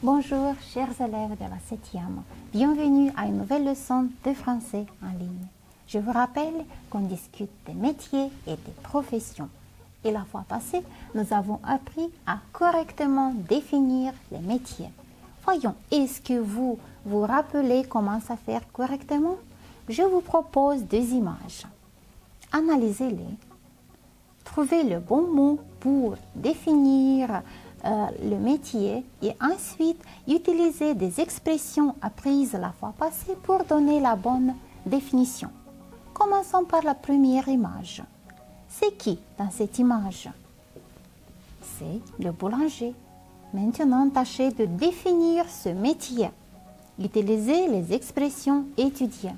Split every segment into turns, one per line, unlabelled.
Bonjour, chers élèves de la 7e. Bienvenue à une nouvelle leçon de français en ligne. Je vous rappelle qu'on discute des métiers et des professions. Et la fois passée, nous avons appris à correctement définir les métiers. Voyons, est-ce que vous vous rappelez comment ça faire correctement? Je vous propose deux images. Analysez-les. Trouvez le bon mot pour définir le métier et ensuite utilisez des expressions apprises la fois passée pour donner la bonne définition. Commençons par la première image. C'est qui dans cette image? C'est le boulanger. Maintenant, tâchez de définir ce métier. Utilisez les expressions étudiées.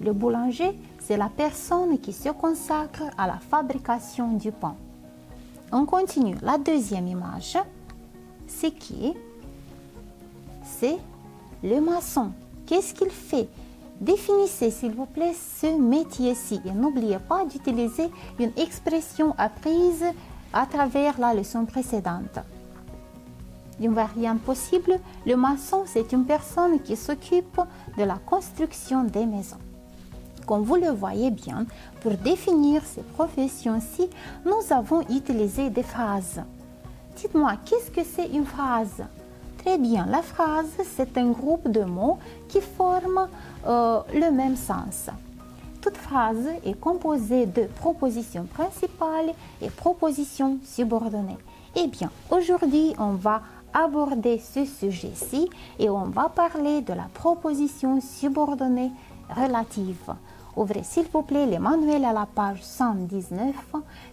Le boulanger, c'est la personne qui se consacre à la fabrication du pain. On continue. La deuxième image, c'est qui? C'est le maçon. Qu'est-ce qu'il fait? Définissez, s'il vous plaît, ce métier-ci. Et n'oubliez pas d'utiliser une expression apprise à travers la leçon précédente. Une variante possible, le maçon, c'est une personne qui s'occupe de la construction des maisons. Comme vous le voyez bien, pour définir ces professions-ci, nous avons utilisé des phrases. Dites-moi, qu'est-ce que c'est une phrase? Très bien, la phrase, c'est un groupe de mots qui forment le même sens. Toute phrase est composée de propositions principales et propositions subordonnées. Eh bien, aujourd'hui, on va aborder ce sujet-ci et on va parler de la proposition subordonnée relative. Ouvrez s'il vous plaît les manuels à la page 119,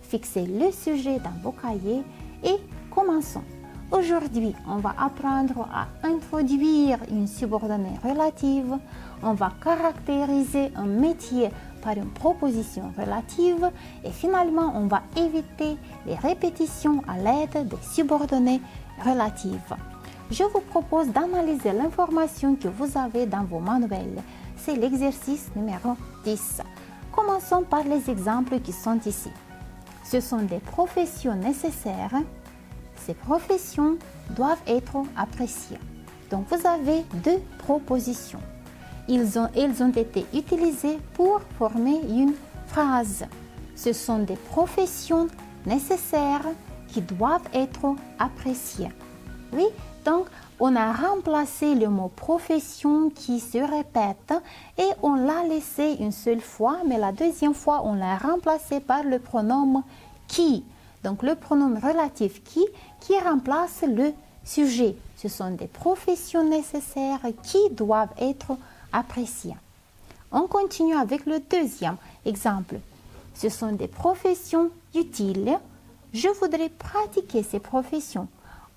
fixez le sujet dans vos cahiers et commençons. Aujourd'hui, on va apprendre à introduire une subordonnée relative, on va caractériser un métier par une proposition relative et finalement, on va éviter les répétitions à l'aide des subordonnées relatives. Je vous propose d'analyser l'information que vous avez dans vos manuels. C'est l'exercice numéro 10. Commençons par les exemples qui sont ici. Ce sont des professions nécessaires. Ces professions doivent être appréciées. Donc, vous avez deux propositions. Elles ont été utilisées pour former une phrase. Ce sont des professions nécessaires qui doivent être appréciées. Oui, donc, on a remplacé le mot profession qui se répète et on l'a laissé une seule fois, mais la deuxième fois, on l'a remplacé par le pronom qui. Donc, le pronom relatif qui remplace le sujet. Ce sont des professions nécessaires qui doivent être appréciées. On continue avec le deuxième exemple. Ce sont des professions utiles. Je voudrais pratiquer ces professions.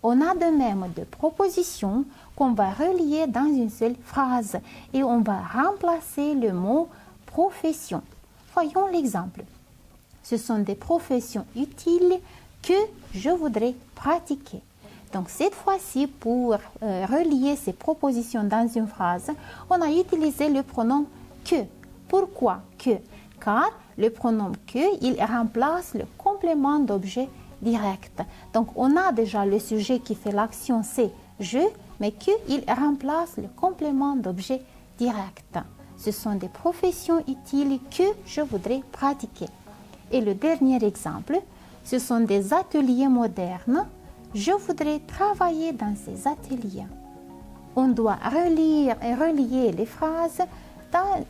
On a de même de propositions qu'on va relier dans une seule phrase et on va remplacer le mot profession. Voyons l'exemple. Ce sont des professions utiles que je voudrais pratiquer. Donc cette fois-ci, pour relier ces propositions dans une phrase, on a utilisé le pronom que. Pourquoi que? Car le pronom que, il remplace le complément d'objet direct. Donc, on a déjà le sujet qui fait l'action, c'est je, mais que il remplace le complément d'objet direct. Ce sont des professions utiles que je voudrais pratiquer. Et le dernier exemple, ce sont des ateliers modernes. Je voudrais travailler dans ces ateliers. On doit relire et relier les phrases,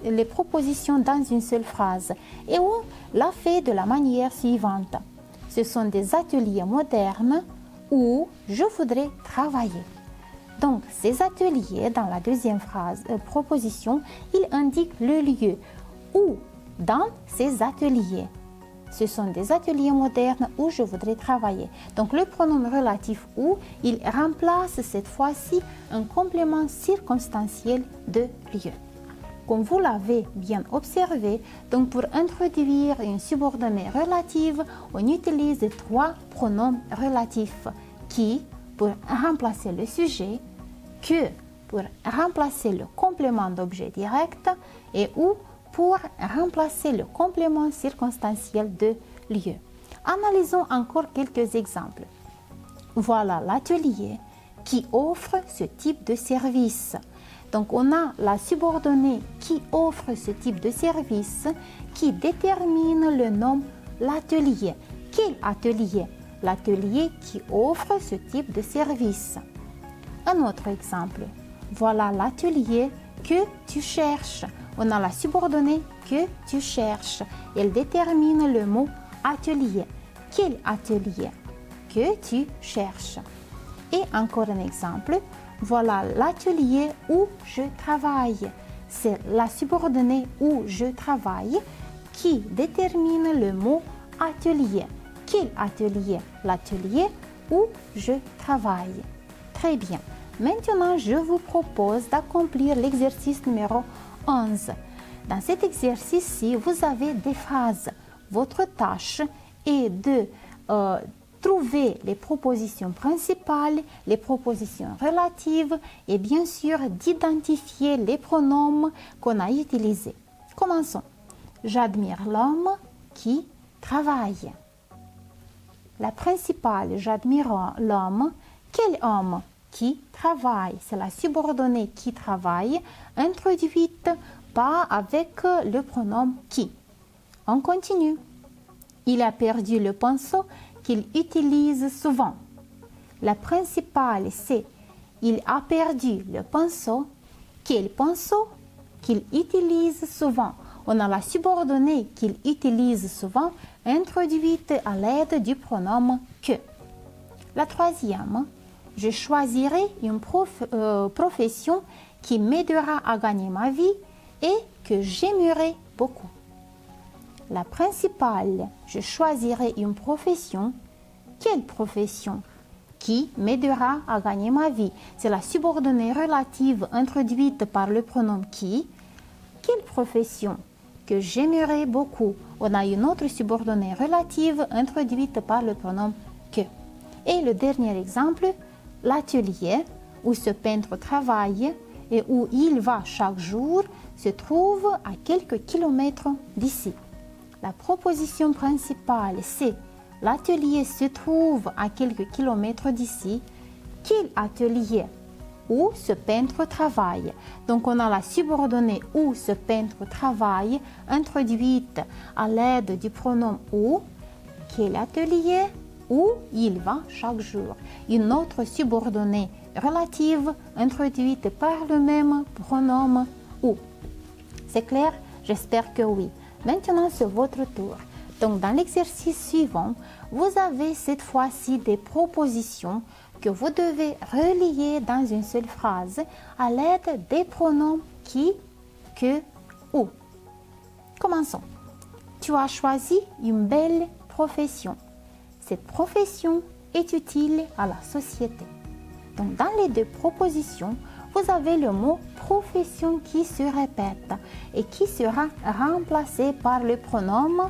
les propositions dans une seule phrase. Et on l'a fait de la manière suivante. Ce sont des ateliers modernes où je voudrais travailler. Donc, ces ateliers, dans la deuxième proposition, ils indiquent le lieu où dans ces ateliers. Ce sont des ateliers modernes où je voudrais travailler. Donc, le pronom relatif où, il remplace cette fois-ci un complément circonstanciel de lieu. Comme vous l'avez bien observé, donc pour introduire une subordonnée relative, on utilise trois pronoms relatifs. Qui pour remplacer le sujet, que pour remplacer le complément d'objet direct et ou pour remplacer le complément circonstanciel de lieu. Analysons encore quelques exemples. Voilà l'atelier qui offre ce type de service. Donc on a la subordonnée qui offre ce type de service qui détermine le nom l'atelier. Quel atelier? L'atelier qui offre ce type de service. Un autre exemple. Voilà l'atelier que tu cherches. On a la subordonnée que tu cherches. Elle détermine le mot atelier. Quel atelier que tu cherches? Et encore un exemple. Voilà l'atelier où je travaille. C'est la subordonnée où je travaille qui détermine le mot atelier. Quel atelier? L'atelier où je travaille. Très bien. Maintenant, je vous propose d'accomplir l'exercice numéro 11. Dans cet exercice-ci, vous avez des phrases. Votre tâche est de trouver les propositions principales, les propositions relatives et bien sûr d'identifier les pronoms qu'on a utilisés. Commençons. J'admire l'homme qui travaille. La principale, j'admire l'homme. Quel homme? Qui travaille. C'est la subordonnée qui travaille, introduite pas avec le pronom qui. On continue. Il a perdu le pinceau qu'il utilise souvent. La principale, c'est il a perdu le pinceau. Quel pinceau? Qu'il utilise souvent. On a la subordonnée qu'il utilise souvent, introduite à l'aide du pronom que. La troisième, je choisirai une profession qui m'aidera à gagner ma vie et que j'aimerais beaucoup. La principale, je choisirai une profession. Quelle profession? Qui m'aidera à gagner ma vie. C'est la subordonnée relative introduite par le pronom qui. Quelle profession? Que j'aimerais beaucoup. On a une autre subordonnée relative introduite par le pronom que. Et le dernier exemple, l'atelier où ce peintre travaille et où il va chaque jour se trouve à quelques kilomètres d'ici. La proposition principale, c'est l'atelier se trouve à quelques kilomètres d'ici. Quel atelier? Où ce peintre travaille. Donc on a la subordonnée où ce peintre travaille introduite à l'aide du pronom où. Quel atelier? Où il va chaque jour. Une autre subordonnée relative introduite par le même pronom où. C'est clair? J'espère que oui. Maintenant, c'est votre tour. Donc, dans l'exercice suivant, vous avez cette fois-ci des propositions que vous devez relier dans une seule phrase à l'aide des pronoms qui, que, où. Commençons. Tu as choisi une belle profession. Cette profession est utile à la société. Donc, dans les deux propositions, vous avez le mot profession qui se répète et qui sera remplacé par le pronom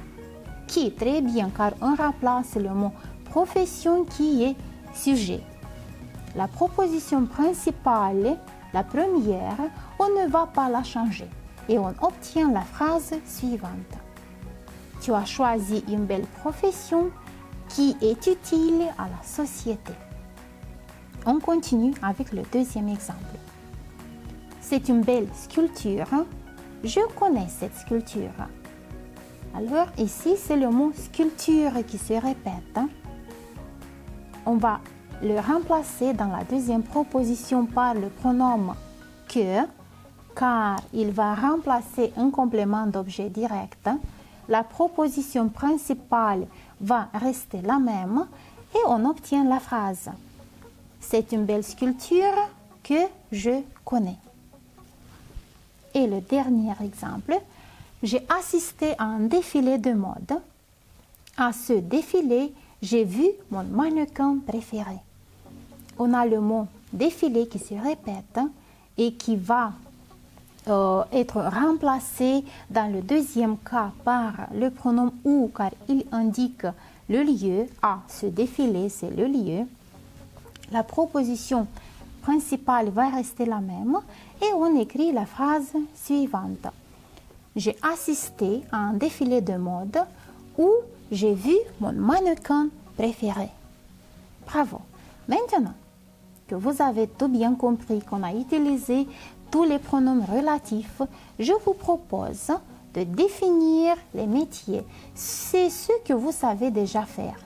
qui. Très bien, car on remplace le mot profession qui est sujet. La proposition principale, la première, on ne va pas la changer et on obtient la phrase suivante. Tu as choisi une belle profession qui est utile à la société. On continue avec le deuxième exemple. C'est une belle sculpture. Je connais cette sculpture. Alors ici, c'est le mot sculpture qui se répète. On va le remplacer dans la deuxième proposition par le pronom que, car il va remplacer un complément d'objet direct. La proposition principale va rester la même et on obtient la phrase. C'est une belle sculpture que je connais. Et le dernier exemple, j'ai assisté à un défilé de mode. À ce défilé, j'ai vu mon mannequin préféré. On a le mot défilé qui se répète et qui va être remplacé dans le deuxième cas par le pronom où, car il indique le lieu. Ce défilé, c'est le lieu. La proposition principale va rester la même et on écrit la phrase suivante. J'ai assisté à un défilé de mode où j'ai vu mon mannequin préféré. Bravo. Maintenant que vous avez tout bien compris qu'on a utilisé tous les pronoms relatifs, je vous propose de définir les métiers. C'est ce que vous savez déjà faire.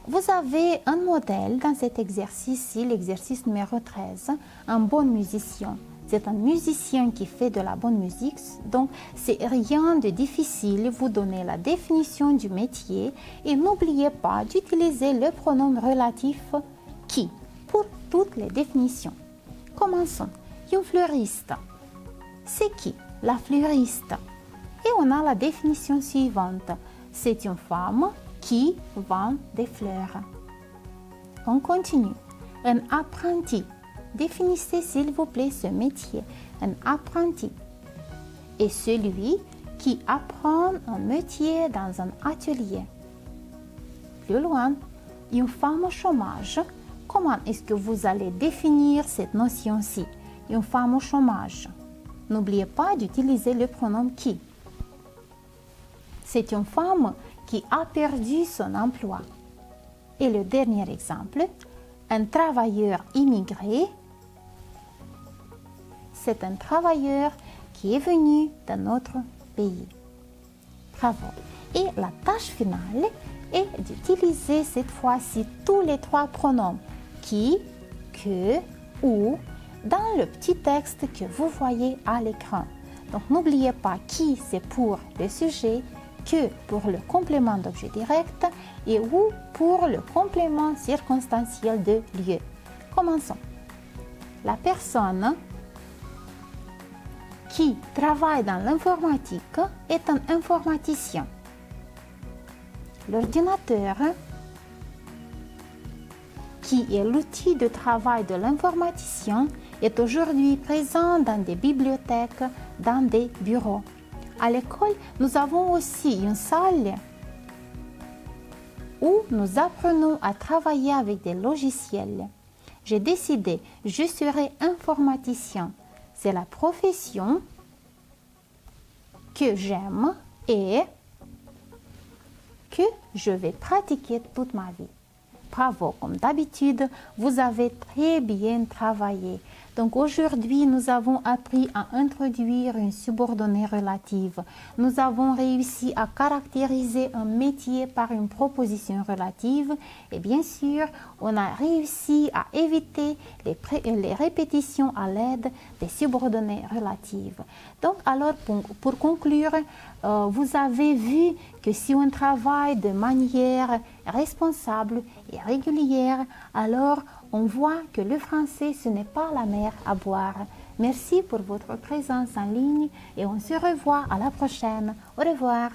Vous avez un modèle dans cet exercice-ci, l'exercice numéro 13, un bon musicien. C'est un musicien qui fait de la bonne musique, donc c'est rien de difficile. Vous donnez la définition du métier et n'oubliez pas d'utiliser le pronom relatif qui pour toutes les définitions. Commençons. Une fleuriste. C'est qui? La fleuriste. Et on a la définition suivante. C'est une femme qui vend des fleurs. On continue. Un apprenti. Définissez s'il vous plaît ce métier. Un apprenti est celui qui apprend un métier dans un atelier. Plus loin, une femme au chômage. Comment est-ce que vous allez définir cette notion-ci? Une femme au chômage. N'oubliez pas d'utiliser le pronom qui. C'est une femme qui a perdu son emploi. Et le dernier exemple, un travailleur immigré. C'est un travailleur qui est venu d'un autre pays. Bravo. Et la tâche finale est d'utiliser cette fois-ci tous les trois pronoms qui, que, ou dans le petit texte que vous voyez à l'écran. Donc n'oubliez pas qui c'est pour le sujet, que pour le complément d'objet direct et ou pour le complément circonstanciel de lieu. Commençons. La personne qui travaille dans l'informatique est un informaticien. L'ordinateur, qui est l'outil de travail de l'informaticien, est aujourd'hui présent dans des bibliothèques, dans des bureaux. À l'école, nous avons aussi une salle où nous apprenons à travailler avec des logiciels. J'ai décidé, je serai informaticien. C'est la profession que j'aime et que je vais pratiquer toute ma vie. Bravo, comme d'habitude, vous avez très bien travaillé. Donc aujourd'hui, nous avons appris à introduire une subordonnée relative. Nous avons réussi à caractériser un métier par une proposition relative. Et bien sûr, on a réussi à éviter les répétitions à l'aide des subordonnées relatives. Donc alors, pour conclure, vous avez vu que si on travaille de manière responsable et régulière, alors on voit que le français, ce n'est pas la mer à boire. Merci pour votre présence en ligne et on se revoit à la prochaine. Au revoir.